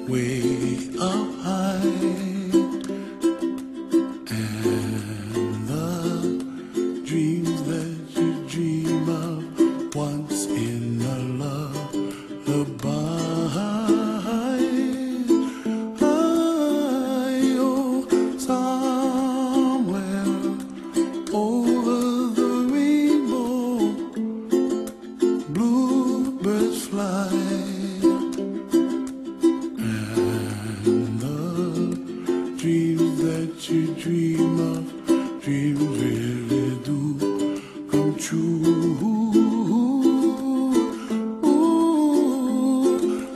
way up high, and the dreams that you dream of once in a lullaby. Oh, somewhere over the rainbow, bluebirds fly. Dreams that you dream of, dreams really do come true. Ooh,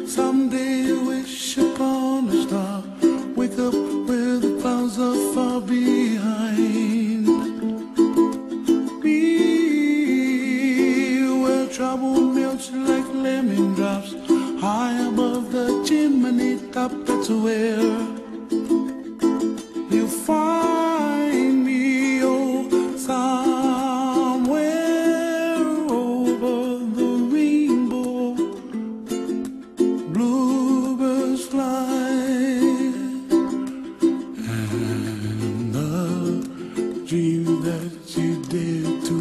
someday wish upon a star, wake up where the clouds are far behind me, where trouble melts like lemon drops, high above the chimney top. That's where you'll find me, oh, somewhere over the rainbow, bluebirds fly, and the dream that you dare to